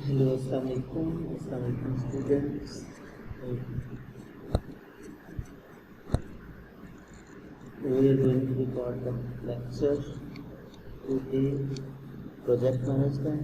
Hello, Assalamualaikum students. We are going to record the lecture today. Project management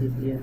CPM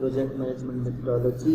project management methodology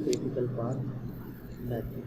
critical path method.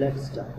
Let's start.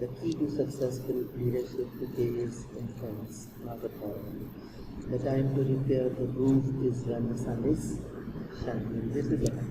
The key to successful leadership is influence, not the problem. The time to repair the roof is when the sun is shining. This is the time.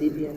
CPM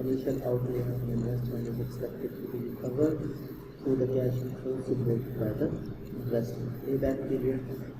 initial outlay of investment is expected to be recovered through the cash flow generated by the investment. Payback period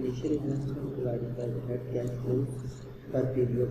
initial investment divided by the net cash flows per period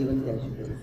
even cash flows.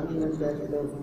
uneven cash flows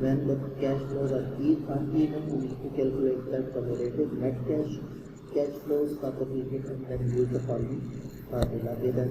when the cash flows are uneven we need to calculate the cumulative net cash flows for the period and then use the following formula. Payback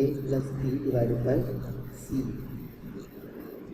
A plus B divided by C.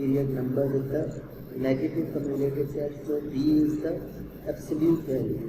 period number with the negative cumulative cash flow. B is the absolute value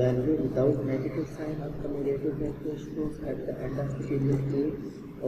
value without negative sign of cumulative net cash flows at the end of the period A,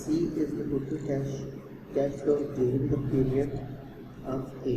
C is the total cash flow during the period of A.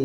A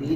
B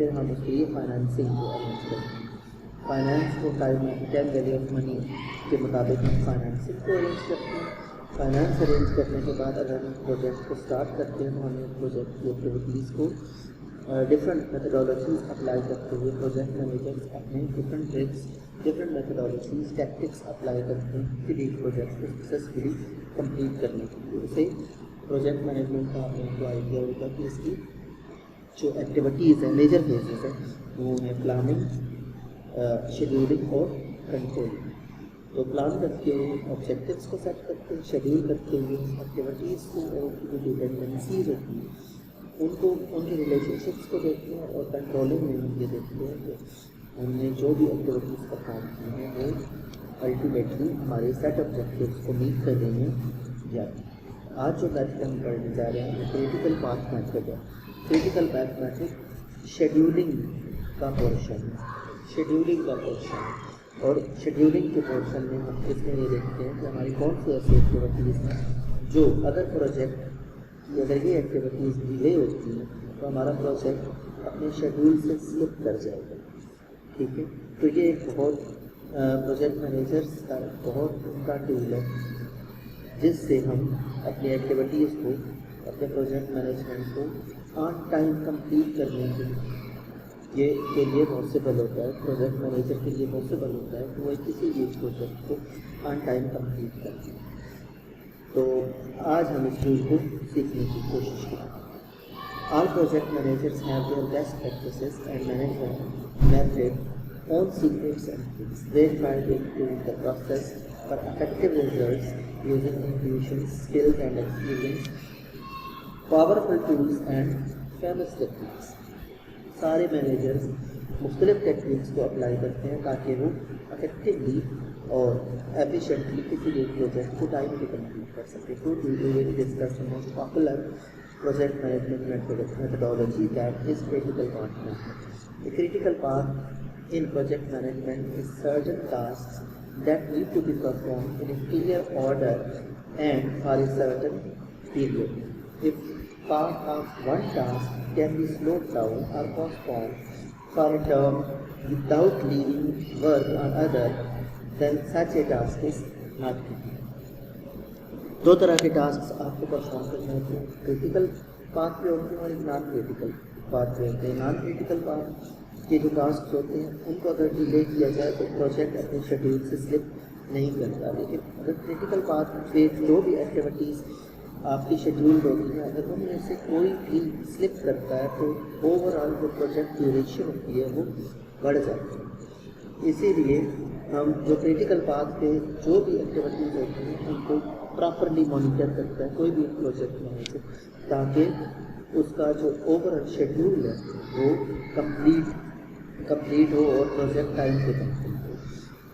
پھر ہم اس کے لیے financing کو arrange کرتے ہیں. Finance کو time value of money کے مطابق ہم فائنانسنگ کو ارینج کرتے ہیں. فائنانس ارینج کرنے کے بعد اگر ہم پروجیکٹ کو اسٹارٹ کرتے ہیں تو ہمیں پروجیکٹ کی ایکٹیویٹیز کو ڈفرینٹ میتھڈالوجیز اپلائی کرتے ہوئے پروجیکٹ مینیجرس اپنے different tricks different methodologies tactics apply کرتے ہیں پھر ایک پروجیکٹ کو سکسیزفلی کمپلیٹ کرنے کے لیے. اسے پروجیکٹ مینجمنٹ کا آپ نے کو آئیڈیا ہوگا کہ اس کی جو ایکٹیویٹیز ہیں میجر فیزز ہیں وہ ہیں پلاننگ, شیڈیولنگ اور کنٹرولنگ. تو پلان کرتے ہوئے آبجیکٹیوس کو سیٹ کرتے ہیں, شیڈیول کرتے ہوئے ایکٹیویٹیز کو اور جو ڈپینڈنسیز ہوتی ہیں ان کو ان کے ریلیشن شپس کو دیکھتے ہیں, اور کنٹرولنگ میں ہم یہ دیکھتے ہیں کہ ہم نے جو بھی ایکٹیویٹیز پرفارم کی ہیں وہ الٹیمیٹلی ہمارے سیٹ آبجیکٹیوس کو میٹ کرنے میں جاتی ہیں. آج جو میتھڈ ہم پڑھنے جا رہے ہیں وہ کریٹیکل پاتھ میتھڈ ہے. کریٹیکل پاتھ میتھڈ شیڈیولنگ کا پورشن اور شیڈیولنگ کے پورشن میں ہم اس میں یہ دیکھتے ہیں کہ ہماری کون سی ایسی ایکٹیویٹیز ہیں جو اگر پروجیکٹ کی اگر یہ ایکٹیویٹیز ڈیلے ہوتی ہیں تو ہمارا پروجیکٹ اپنے شیڈیول سے سلپ کر جائے گا. ٹھیک ہے, تو یہ ایک بہت پروجیکٹ مینیجرس کا بہت کا ٹول ہے جس سے ہم اپنی ایکٹیویٹیز کو اپنے پروجیکٹ مینجمنٹ کو آن ٹائم کمپلیٹ کرنے کے لیے پاسبل ہوتا ہے. پروجیکٹ مینیجر کے لیے پاسبل ہوتا ہے کہ وہ کسی بھی پروجیکٹ کو آن ٹائم کمپلیٹ کریں. تو آج ہم اس ٹول کو سیکھنے کی کوشش کریں. All project managers have their best practices and management method own secrets and tricks. They try to improve the process for effective results using intuition, skills and experience, powerful tools and famous techniques. سارے managers مختلف techniques کو apply کرتے ہیں تاکہ وہ effectively اور efficiently کسی بھی پروجیکٹ کو ٹائم پہ کمپلیٹ کر سکے. Two will discuss the most popular project management methodology, that is critical path method. The critical path in project management is certain tasks that need to be performed in a clear order and for a certain period. If part of one task can be slowed down or postponed for a term without leaving work on other, then such a task is not critical. دو طرح کے tasks آپ کو perform کرنے ہوتے ہیں, critical path پہ ہوتے ہیں اور ایک نان کریٹیکل پاتھ پہ ہوتے ہیں. نان کریٹیکل پاتھ کے جو ٹاسکس ہوتے ہیں ان کو اگر ڈیلے کیا جائے تو پروجیکٹ اپنے شیڈیول سے سلپ نہیں کرتا. لیکن اگر کریٹیکل پاتھ پہ جو بھی ایکٹیویٹیز آپ کی شیڈیولڈ ہوتی ہیں اگر ان میں سے کوئی بھی سلپ کرتا ہے تو اوور آل جو پروجیکٹ ڈیوریشن ہوتی ہے وہ بڑھ جاتی ہے. اسی لیے ہم جو کریٹیکل پاتھ پہ جو بھی ایکٹیویٹیز ہوتی ہیں ان کو پراپرلی مانیٹر کرتا ہے کوئی بھی پروجیکٹ مینیجر, تاکہ اس کا جو اوور آل شیڈیول ہے وہ کمپلیٹ ہو اور پروجیکٹ ٹائم پہ complete who.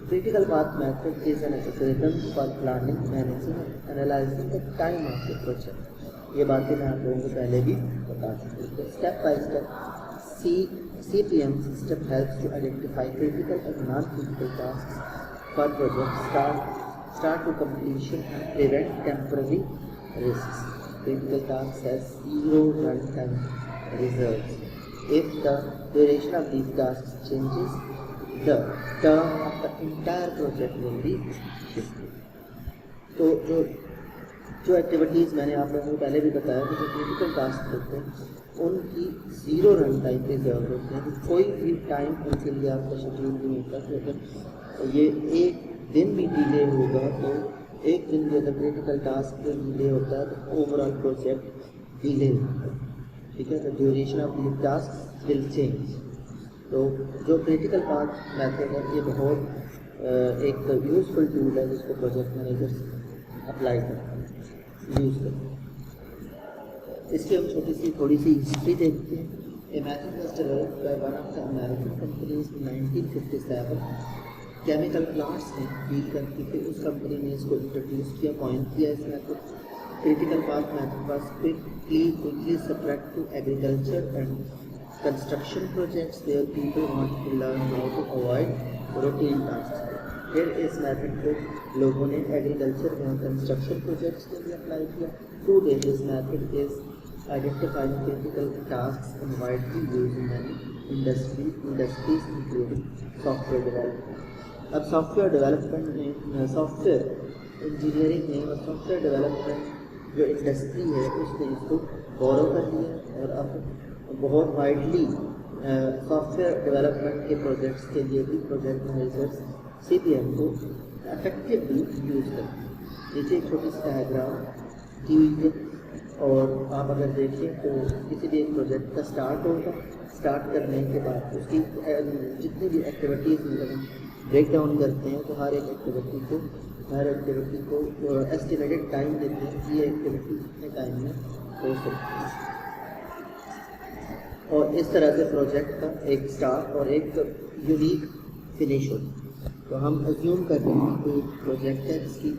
Critical path method is an algorithm for planning, managing and analysing the time of the project. یہ باتیں میں آپ لوگوں کو پہلے بھی بتا چکی ہوں. Step by step CPM system helps to identify critical and non-critical tasks for projects, start to completion and prevent temporary risks. Critical tasks has zero runtime reserves. If the duration of these tasks changes, the term of the entire project will be shifted. تو جو activities میں نے آپ لوگوں کو پہلے بھی بتایا کہ جو کریٹیکل ٹاسک ہوتے ہیں ان کی زیرو رن ٹائم ریزرو ہوتے ہیں. کوئی بھی ٹائم ان کے لیے آپ کا شیڈیول نہیں ہوتا کہ اگر یہ ایک دن بھی ڈیلے ہوگا تو ایک دن بھی اگر کریٹیکل ٹاسک پہ ڈیلے ہوتا ہے تو اوور آل پروجیکٹ ڈیلے ہوتا ہے. ٹھیک ہے, تو duration of the task will change. تو جو کریٹیکل پاتھ میتھڈ ہے یہ بہت ایک یوزفل ٹول ہے جس کو پروجیکٹ مینیجرس اپلائی کرتے ہیں, یوز کرتے ہیں. اس کی ہم تھوڑی سی ہسٹری دیکھتے ہیں. A method was developed by one of the American companies in 1957. Chemical plants میں ڈیل کرتی تھی, اس کمپنی نے اس کو انٹروڈیوس کیا, کوائن کیا اس method. Critical path method was quickly spread to agriculture and construction projects where people want to learn how to avoid routine tasks. پھر اس method کو لوگوں نے ایگریکلچر میں کنسٹرکشن پروجیکٹس کے لیے اپلائی کیا. Today this method is identifying critical tasks and widely used in many industries including software development. اب soft where development میں سافٹ ویئر انجینئرنگ میں اور سافٹ ویئر ڈیولپمنٹ جو انڈسٹری ہے اس نے اس کو غور کر لیا اور اب بہت وائڈلی سافٹ ویئر ڈیولپمنٹ کے پروجیکٹس کے لیے بھی پروجیکٹ مینیجرس سی پی ایم کو افیکٹولی یوز کرتے ہیں. نیچے ایک چھوٹی سی ڈائیگرام کی ہوئی ہے اور آپ اگر دیکھیں تو کسی بھی ایک پروجیکٹ کا اسٹارٹ ہوگا. اسٹارٹ کرنے کے بعد اس کی جتنی بھی ایکٹیویٹیز مطلب بریک ڈاؤن کرتے ہیں تو ہر ایکٹیویٹی کو ایسٹیمیٹڈ ٹائم دیتے ہیں کہ یہ ایکٹیویٹی کتنے ٹائم میں ہو سکتی ہے اور اس طرح سے پروجیکٹ کا ایک اسٹارٹ اور ایک یونیک فنش ہوتی ہے. تو ہم ایزیوم کر رہے ہیں کہ ایک پروجیکٹ ہے جس کی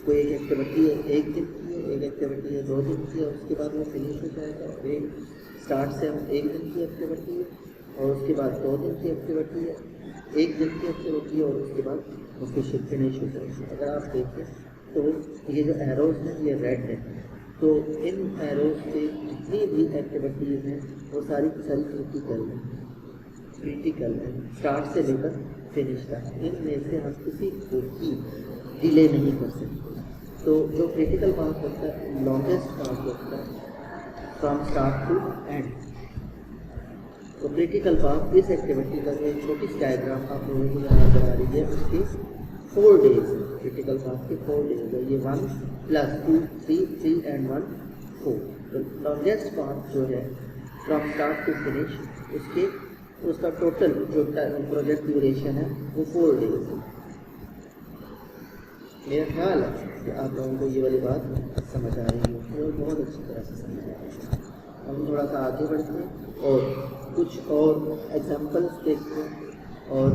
کوئی ایک ایکٹیویٹی ہے 1 دن کی ہے, ایک ایکٹیویٹی ہے 2 دن کی ہے, اور اس کے بعد وہ فنش ہو جائے گا. اور ایک اسٹارٹ سے ہم 1 دن کی ایکٹیویٹی ہے اور اس کے بعد 2 دن کی ایکٹیویٹی ہے, 1 دن کی ایکٹیویٹی ہے اور اس کے بعد آفیشیل فنش ہو جائے گا. اگر آپ دیکھیں تو یہ جو ایروز ہیں یہ ریڈ ہیں, تو ان ایروز کے جتنی بھی ایکٹیویٹیز ہیں وہ ساری کی ساری کریٹیکل ہیں اسٹارٹ سے لے کر فنش تک. ان میں سے ہم کسی کو بھی ڈیلے نہیں کر سکتے. تو جو کریٹیکل پارٹ ہوتا ہے لانگیسٹ پارٹ ہوتا ہے فرام اسٹارٹ ٹو اینڈ. تو کریٹیکل پارٹ اس ایکٹیویٹی کا جو ایک چھوٹی سی ڈائیگرام آپ لوگوں کو یہاں نظر آ رہی ہے اس کی 4 days ہے. کریٹیکل پارٹ کے 4 days ہے. یہ 1 + 2 3 اینڈ 1 4. تو لانگیسٹ پارٹ جو ہے فرام اسٹارٹ ٹو فنش اس کا ٹوٹل جو پروجیکٹ ڈیوریشن ہے وہ 4 days ہے. میرا خیال ہے کہ آپ لوگوں کو یہ والی بات سمجھ آ رہی ہے اور بہت اچھی طرح سے سمجھ آ رہی ہے. ہم تھوڑا سا آگے بڑھتے ہیں اور کچھ اور ایگزامپلس دیکھتے ہیں اور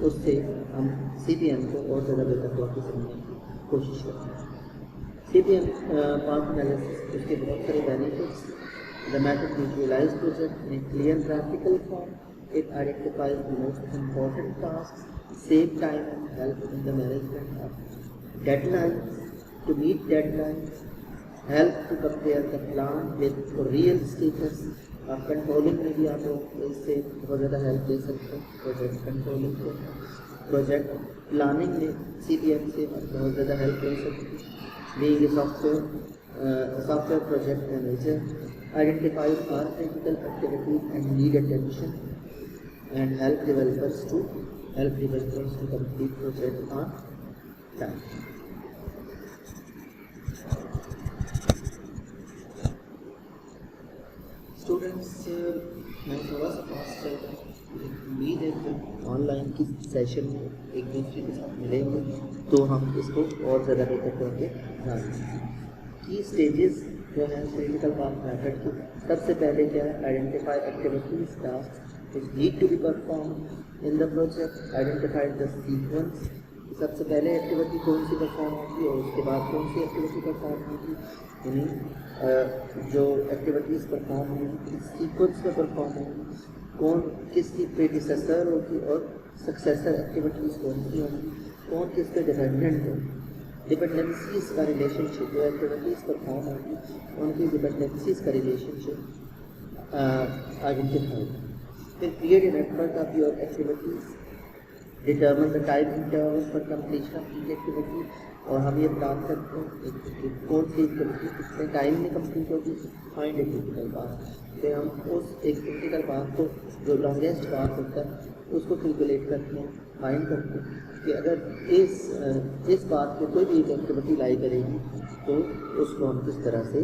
اس سے ہم سی پی ایم کو اور زیادہ بہتر طور سے سمجھنے کی کوشش کرتے ہیں. سی پی ایم پارٹ انالیسس اس کے بہت سارے benefits. The method visualizes project in a clear graphical form. It identifies the most important tasks, save time and help in the management of deadlines. To meet deadlines, help to compare the plan with real status. آپ controlling میں بھی آپ لوگ اس سے بہت زیادہ help لے سکتے ہیں. پروجیکٹ کنٹرولنگ کو پروجیکٹ پلاننگ میں سی پی ایم سے بہت زیادہ ہیلپ لے سکتے ہیں. being a software project manager, identifies all critical activities and need attention and help developers to complete project on time. Students, میں تھوڑا سا فاسٹ چل رہا ہوں. امید ہے کہ آن لائن کی سیشن میں ایک دوسرے کے ساتھ ملیں گے تو ہم اس کو اور زیادہ بہتر کر کے جانیں گے. کی اسٹیجز جو ہیں کریٹیکل پارٹ میتھڈ کی, سب سے پہلے کیا ہے identify activities task which need to be performed in the project. Identify the sequence. سب سے پہلے ایکٹیویٹی کون سی پرفارم ہوگی اور اس کے بعد کون سی ایکٹیویٹی پرفارم ہوگی, یعنی جو ایکٹیویٹیز پرفارم ہوگی اس سیکوینس میں پرفارم ہوگی, کون کس کی پریڈیسیسر ہوگی اور سکسیسر ایکٹیویٹیز کون سی ہوں گی, کون کس پہ ڈیپینڈنٹ ہے. ڈپینڈنسیز کا ریلیشن شپ, جو ایکٹیویٹیز پرفارم ہوگی ان کی ڈپینڈنسیز کا ریلیشن شپ آئیڈینٹیفائی. پھر create a network of your activities. Determine the time interval for completion of each activity. اور ہم یہ پلان کرتے ہیں کہ کون سی ایکٹیویٹی کتنے ٹائم میں کمپلیٹ ہوگی. Find a critical path. پھر ہم اس ایک کریٹیکل پاتھ کو جو لانگیسٹ پاتھ ہوتا ہے اس کو کیلکولیٹ کرتے ہیں, فائنڈ کرتے ہیں کہ اگر اس بات پہ کوئی بھی ایک ایکٹیویٹی لائی کرے گی تو اس کو ہم کس طرح سے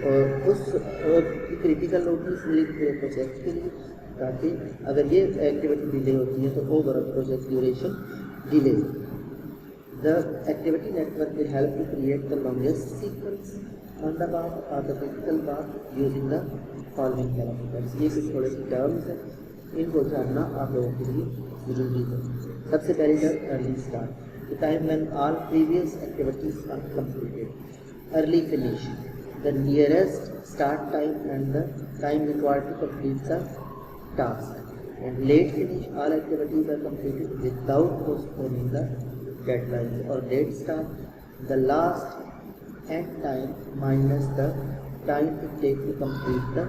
اور اس کریٹیکل ہوگی اس لیے پروجیکٹ کے لیے, تاکہ اگر یہ ایکٹیویٹی ڈیلے ہوتی ہے تو over all project duration delay. The activity network will help to create the longest sequence on the path or the critical path using the following parameters. یہ کچھ تھوڑے سے ٹرمز ہیں, ان کو جاننا آپ لوگوں کے لیے ضروری ہے. سب سے پہلی term early start, the time when all previous activities are completed. Early finish, the nearest start time and the time required to complete the task. And late finish, all activities are completed without postponing the deadlines. Or late start, the last end time minus the time it takes to complete the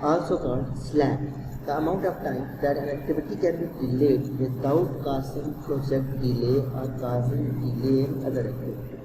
also called slack, the amount of time that an activity can be delayed without causing project delay or causing delay in other activities.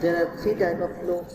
There are 3 type of floats.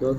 2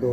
2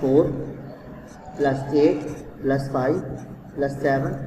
4 + 8 + 5 + 7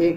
8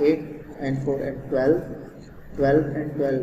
8 and 4 and 12 and 12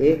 8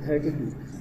32।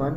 1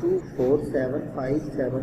2 4 7 5 7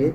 8।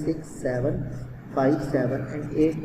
6 7 5 7 and 8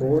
4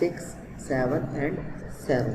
6 7 and 7।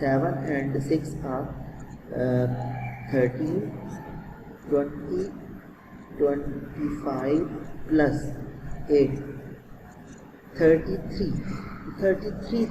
7 and 6 are 13 20 25 + 8 33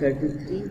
33।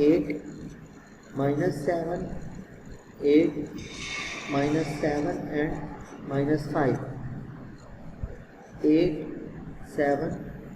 8 - 7 8 -7 and -5, 8 7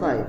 5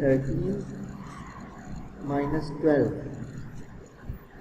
13 - 12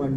1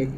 8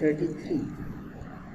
33।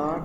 8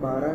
12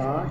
8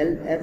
LF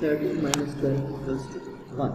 13 - 12 = 1।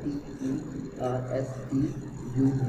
PQRST UV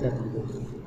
W,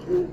Q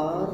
R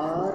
R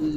E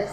S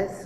S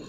Q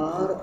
R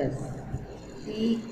S T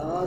R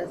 S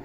T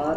R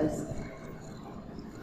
S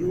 U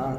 R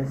S।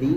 V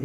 V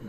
T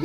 V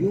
U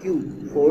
Q 4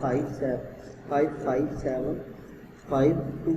5 5 7 5 2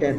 10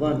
1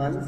1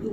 2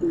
2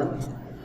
1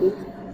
2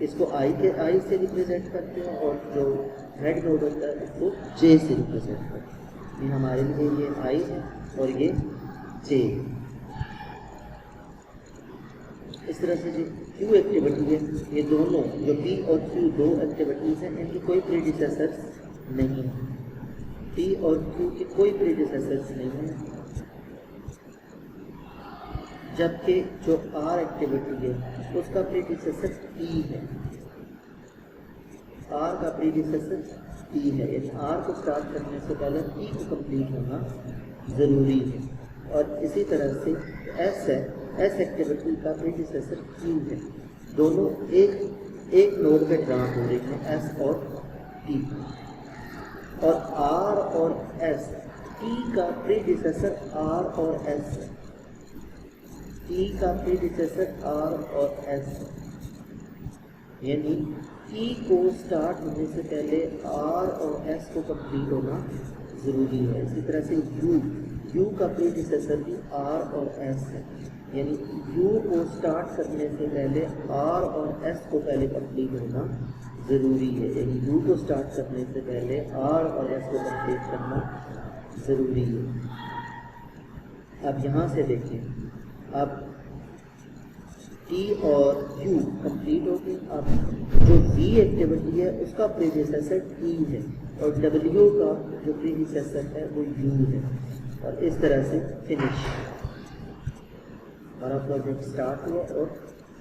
اس کو آئی سے represent کرتے ہیں اور جو head node ہوتا ہے اس کو جے سے ریپرزینٹ کرتے ہیں. یہ ہمارے لیے یہ آئی ہے اور یہ جے. اس طرح سے جو کیو ایکٹیویٹی ہے یہ دونوں جو پی اور کیو دو ایکٹیویٹیز ہیں ان کی کوئی پریڈیسیسرز نہیں ہیں. پی اور کیو کی کوئی پریڈیسیسرز نہیں ہیں، جبکہ جو آر ایکٹیویٹی ہے اس کا پریڈیسیسر پی ہے. آر کا پریڈیسیسر پی ہے، یعنی آر کو سٹارٹ کرنے سے پہلے پی کو کمپلیٹ ہونا ضروری ہے. اور اسی طرح سے ایس ہے، ایس ایکٹیویٹی کا پریڈیسیسر کیو ہے. دونوں ایک نوڈ پہ ڈرا ہو رہی ہیں، ایس اور پی. اور آر اور ایس، پی کا پریڈیسیسر آر اور ایس ہے. پی کا پریڈیسیسر آر اور ایس ہے، یعنی پی کو سٹارٹ ہونے سے پہلے آر اور ایس کو کمپلیٹ ہونا ضروری ہے. اسی طرح سے یو کا پریڈیسیسر بھی آر اور ایس ہے، یعنی یو کو سٹارٹ کرنے سے پہلے آر اور ایس کو پہلے کمپلیٹ ہونا ضروری ہے. یعنی یو کو سٹارٹ کرنے سے پہلے آر اور ایس کو کمپلیٹ کرنا ضروری ہے. اب یہاں سے دیکھیں، اب ٹی اور کیو کمپلیٹ ہو گئی. اب جو وی ایکٹیویٹی ہے اس کا پریڈیسیسر ٹی ہے اور ڈبلیو کا جو پریڈیسیسر ہے وہ یو ہے. اور اس طرح سے فنش ہمارا پروجیکٹ اسٹارٹ ہوا اور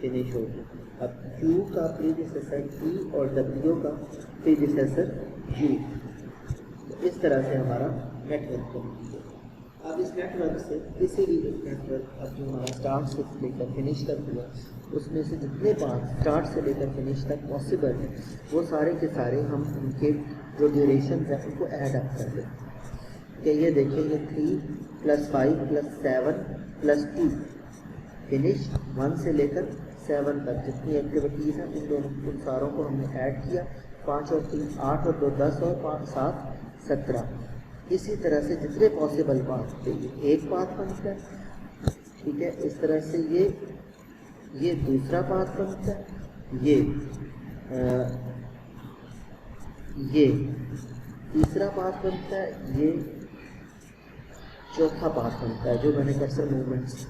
فنش ہو گیا. اب کیو کا پریڈیسیسر ٹی اور ڈبلیو کا پریڈیسیسر یو. اس طرح سے ہمارا نیٹ ورک کمپلیٹ ہو. اب اس نیٹ ورک سے کسی بھی نیٹ ورک اب جو ہمارا اسٹارٹ سے لے کر فنش تک ہوا اس میں سے جتنے پارٹ اسٹارٹ سے لے کر فنش تک پاسبل ہیں وہ سارے کے سارے ہم ان کے جو ڈیوریشنز ہیں ان کو ایڈ اپ کر دیں کہ یہ دیکھیں یہ 3 + 5 + 7 + 2 فنش 1 سے لے کر 7 تک جتنی ایکٹیویٹیز ہیں ان ساروں کو ہم نے ایڈ کیا. 5 اور 3 8 اور 2 10 اور 5 7 17. اسی طرح سے جتنے پاسبل پاتھ تھے یہ ایک پاتھ بنتا ہے، ٹھیک ہے. اس طرح سے یہ دوسرا پاتھ بنتا ہے، یہ تیسرا پاتھ بنتا ہے، یہ چوتھا پاتھ بنتا ہے جو میں نے کرسر موومنٹس.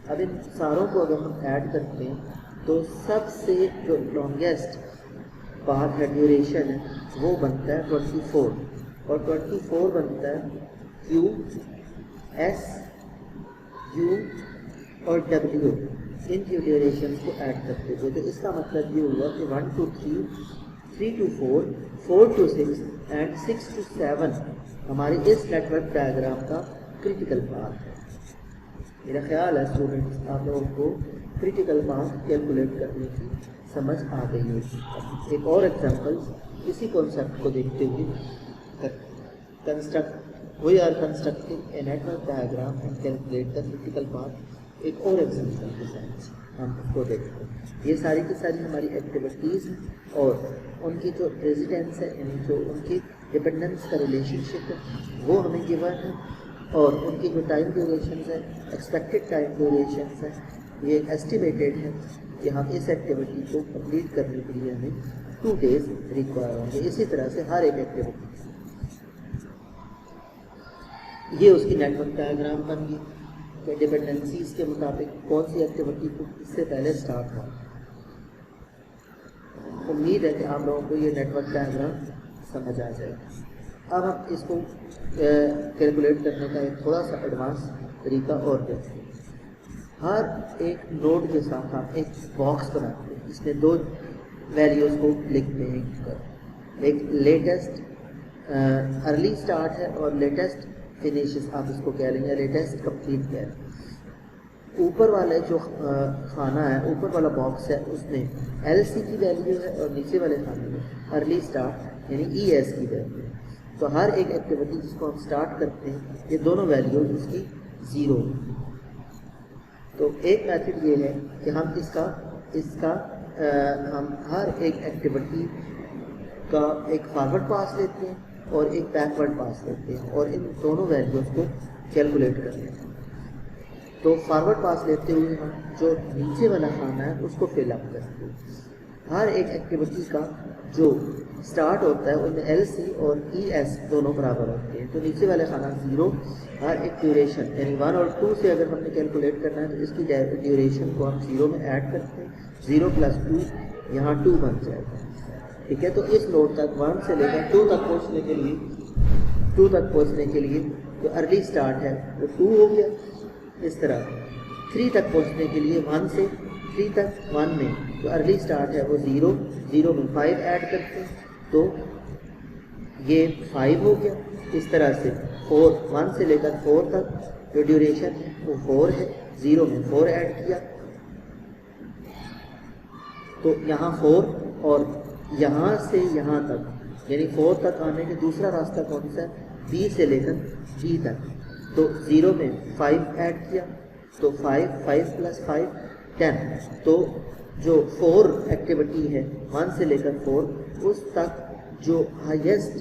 اب ان ساروں کو اگر ہم ایڈ کرتے ہیں تو سب سے جو لانگیسٹ پاتھ ہے ڈیوریشن ہے وہ بنتا ہے 24 اور 24 بنتا ہے کیو ایس یو اور ڈبلیو ان کی ڈیوریشن کو ایڈ کرتے ہوئے. تو اس کا مطلب یہ ہوا کہ 1 to 3 3 to 4 4 to 6 and 6 to 7 ہمارے اس نیٹ ورک ڈائیگرام کا کریٹیکل پاتھ ہے. میرا خیال ہے اسٹوڈنٹس آپ لوگوں کو کریٹیکل پاتھ کیلکولیٹ کرنے کی سمجھ آ گئی ہوگی. ایک اور ایگزامپل اسی کانسیپٹ کو دیکھتے ہوئے we are constructing a network diagram and calculate the critical path. ایک اور ایگزامپل کے ساتھ ہم اس کو دیکھتے ہیں. یہ ساری کی ساری ہماری ایکٹیویٹیز ہیں اور ان کی جو ریزیڈنس ہے یعنی جو ان کی ڈپینڈنس کا ریلیشن شپ ہے وہ ہمیں گیون ہے اور ان کی جو ٹائم ڈیوریشنز ہیں ایکسپیکٹڈ ٹائم ڈیوریشنز ہیں یہ ایسٹیمیٹیڈ ہے کہ ہم اس ایکٹیویٹی کو کمپلیٹ کرنے کے لیے ہمیں 2 days ریکوائر ہوں گے. اسی طرح سے ہر ایک ایکٹیویٹی یہ اس کی نیٹ ورک ڈائیگرام بن گئی کہ ڈپینڈنسیز کے مطابق کون سی ایکٹیویٹی کو اس سے پہلے اسٹارٹ ہو. امید ہے کہ آپ لوگوں کو یہ نیٹ ورک ڈائیگرام سمجھ آ جائے. اب ہم اس کو کیلکولیٹ کرنے کا ایک تھوڑا سا ایڈوانس طریقہ اور دیکھتے ہیں. ہر ایک نوڈ کے ساتھ ہم ایک باکس بناتے ہیں، اس میں 2 ویلیوز کو لکھتے ہیں. ایک لیٹسٹ ارلی اسٹارٹ ہے اور لیٹسٹ فنیشز آپ اس کو کہہ لیں گے، لیٹسٹ کمپلیٹ کہہ لیں. اوپر والا جو خانہ ہے اوپر والا باکس ہے اس میں ایل سی کی ویلیو ہے اور نیچے والے خانے میں ارلی اسٹارٹ یعنی ای ایس کی ویلیو ہے. تو ہر ایک ایکٹیویٹی جس کو ہم اسٹارٹ کرتے ہیں یہ دونوں ویلیوز اس کی 0 ہے. تو ایک میتھڈ یہ ہے کہ ہم اس کا ہم ہر ایک ایکٹیویٹی کا ایک فارورڈ پاس لیتے ہیں اور ایک بیکورڈ پاس لیتے ہیں اور ان دونوں ویلیوز کو کیلکولیٹ کرتے ہیں. تو فارورڈ پاس لیتے ہوئے ہم جو نیچے والا خانہ ہے اس کو فل اپ کرتے ہیں. ہر ایک ایکٹیویٹی کا جو اسٹارٹ ہوتا ہے ان میں ایل سی اور ای ایس دونوں برابر ہوتے ہیں. تو نیچے والے خانہ 0 ہر ایک ڈیوریشن یعنی 1 اور 2 سے اگر ہم نے کیلکولیٹ کرنا ہے تو اس کی ڈیوریشن کو ہم 0 میں ایڈ کرتے ہیں. 0 + 2 یہاں 2 بن جائے گا. ٹھیک ہے. تو اس نوڈ تک 1 سے لے کر 2 تک پہنچنے کے لیے جو ارلی اسٹارٹ ہے وہ 2 ہو گیا. اس طرح 3 تک پہنچنے کے لیے 1 سے 3 تک 1 میں جو ارلی اسٹارٹ ہے وہ 0 میں 5 ایڈ کرتے ہیں تو یہ 5 ہو گیا. اس طرح سے 4 1 سے لے کر 4 تک جو ڈیوریشن ہے وہ 4 ہے. 0 میں 4 ایڈ کیا تو یہاں 4 اور یہاں سے یہاں تک یعنی 4 تک آنے کے دوسرا راستہ کون سا ہے؟ B سے لے کر G تک. تو 0 میں 5 ایڈ کیا تو 5 + 5 10. تو جو 4 ایکٹیویٹی ہے 1 سے لے کر 4 اس تک جو ہائیسٹ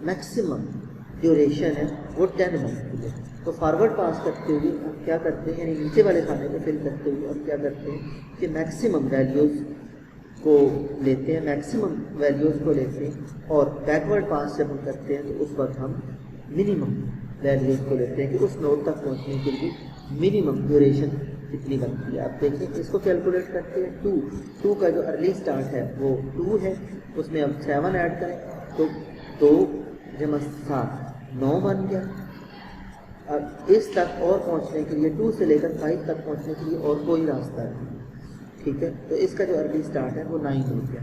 میکسیمم ڈیوریشن ہے وہ 10 بنتی ہے. تو فارورڈ پاس کرتے ہوئے ہم کیا کرتے ہیں یعنی نیچے والے کھانے کو فل کرتے ہوئے ہم کیا کرتے ہیں کہ میکسیمم ویلیوز کو لیتے ہیں اور بیکورڈ پاس جب ہم کرتے ہیں تو اس وقت ہم منیمم ویلیوز کو لیتے ہیں کہ اس نوڈ تک پہنچنے کے لیے منیمم ڈیوریشن کتنی بنتی ہے. آپ دیکھیں اس کو کیلکولیٹ کرتے ہیں. 2 کا جو ارلی اسٹارٹ ہے وہ 2 ہے. اس میں اب 7 ایڈ کریں تو 2 + 7 9 بن گیا. اب اس تک اور پہنچنے کے لیے 2 سے لے کر 5 تک پہنچنے کے لیے اور کوئی راستہ نہیں. ٹھیک ہے. تو اس کا جو ارلی اسٹارٹ ہے وہ 9 ہو گیا.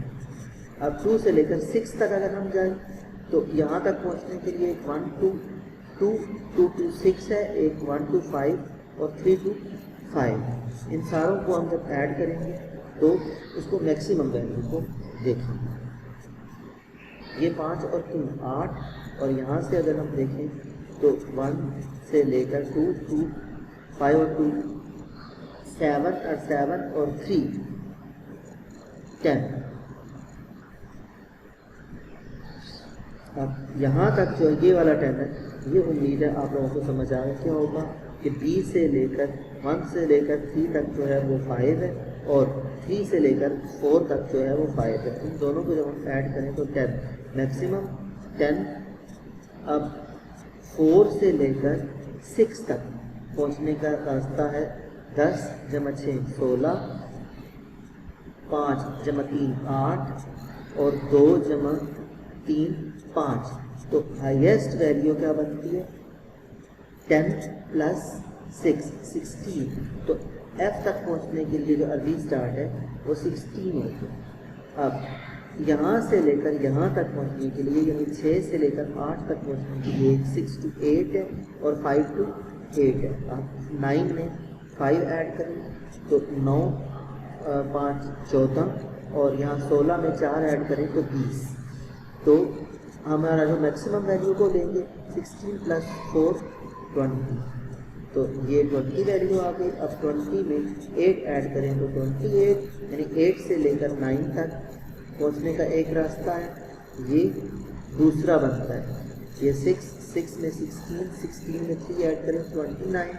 اب 2 سے لے کر 6 تک اگر ہم جائیں تو یہاں تک پہنچنے کے لیے ایک 1 2 2 2 to 6 ہے, ایک 1 to 5 اور 3 to 5. ان ساروں کو ہم جب ایڈ کریں گے تو اس کو میکسیمم ویلیو کو دیکھیں گے. یہ 5 اور 3 8 اور یہاں سے اگر ہم دیکھیں تو 1 سے لے کر 2 2 5 اور 2 7 اور 3 10. اب یہاں تک جو یہ والا 10 ہے یہ امید ہے آپ لوگوں کو سمجھ آ گیا کیا ہوگا کہ B سے لے کر 1 سے لے کر 3 تک جو ہے وہ 5 ہے اور 3 سے لے کر 4 تک جو ہے وہ 5 ہے. ان دونوں کو جب ہم ایڈ کریں تو 10 میکسیمم 10. اب 4 سے لے کر 6 تک پہنچنے کا راستہ ہے 10 + 6 16 5 + 3 8 اور 2 + 3 5. تو ہائیسٹ ویلیو کیا بنتی ہے 10 + 6 16. تو F تک پہنچنے کے لیے جو ارلی اسٹارٹ ہے وہ 16 ہوتی ہے. اب یہاں سے لے کر یہاں تک پہنچنے کے لیے یعنی 6 سے لے کر 8 تک پہنچنے کے لیے 6 to 8 ہے اور 5 to 8 ہے. اب 9 میں 5 ایڈ کریں تو 9 5 14 اور یہاں 16 میں 4 ایڈ کریں تو 20. تو ہمارا جو میکسیمم ویلیو کو لیں گے 16 + 4 20. تو یہ 20 ویلیو آ گئی. اب 20 میں 8 ایڈ کریں تو 28 یعنی 8 سے لے کر 9 تک پہنچنے کا ایک راستہ ہے. یہ دوسرا بنتا ہے. یہ 6 میں 16 میں 3 ایڈ کریں 29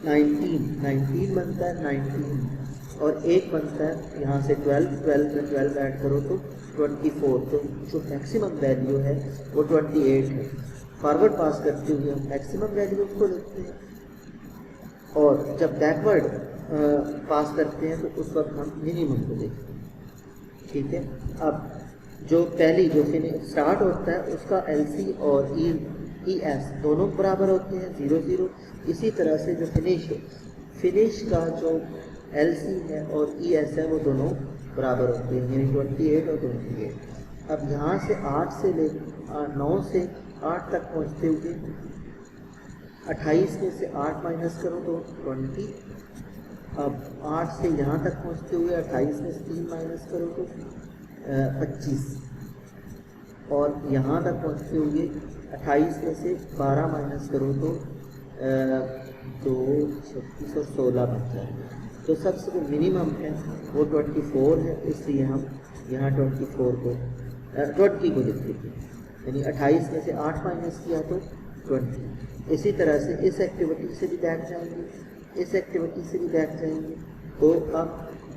19 بنتا ہے. 19 اور ایک بنتا ہے یہاں سے 12 میں 12 ایڈ کرو تو 24. تو جو میکسیمم ویلیو ہے وہ 28 ہے. فارورڈ پاس کرتے ہوئے ہم میکسیمم ویلیو کو لیتے ہیں اور جب بیکورڈ پاس کرتے ہیں تو اس وقت ہم منیمم کو دیکھتے ہیں. ٹھیک ہے. اب جو پہلی جو اسٹارٹ ہوتا ہے اس کا ایل سی اور ای ایس دونوں برابر ہوتے ہیں 0 0. اسی طرح سے جو فنش کا جو ایل سی ہے اور ای ایس ہے وہ دونوں برابر ہوتے ہیں یعنی 28 اور 28. اب یہاں سے 8 سے لے 9 سے 8 تک پہنچتے ہوئے 28 میں سے 8 مائنس کرو تو 20. اب 8 سے یہاں تک پہنچتے ہوئے 28 میں سے 3 مائنس کرو تو 25 اور یہاں تک پہنچتے ہوئے 28 میں سے 12 مائنس کرو تو 2 36 اور 16 بن جائے. تو سب سے جو منیمم ہے وہ 24 ہے. اس لیے ہم یہاں 24 کو 20 کو لکھ دیتے ہیں یعنی 28 میں سے 8 مائنس کیا تو 20. اسی طرح سے اس ایکٹیویٹی سے بھی بیٹھ جائیں گے, اس ایکٹیویٹی سے بھی بیٹھ جائیں گے. تو اب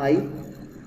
I,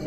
J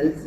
LC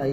I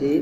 J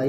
I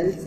LC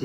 J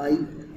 I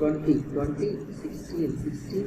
20, 20, 16, 16,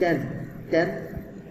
10, 10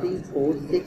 3, 4, 6,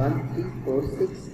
1, 3, 4, 6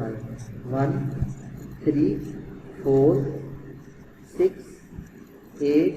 9, 1, 3, 4, 6, 8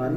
1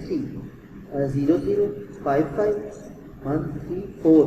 3, 0, 0, 5, 5, 1, 3, 4,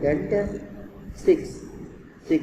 10, 10, 6, 6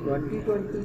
20, 20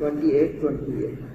28, 28।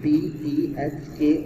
B, T, H, K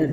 M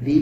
B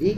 D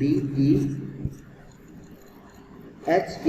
B, D, H, K,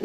K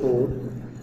4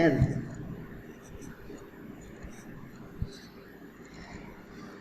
M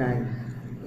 9,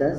10,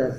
10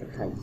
28।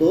2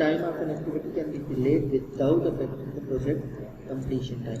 time of an activity can be delayed without affecting the project completion time।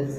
LC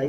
I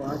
5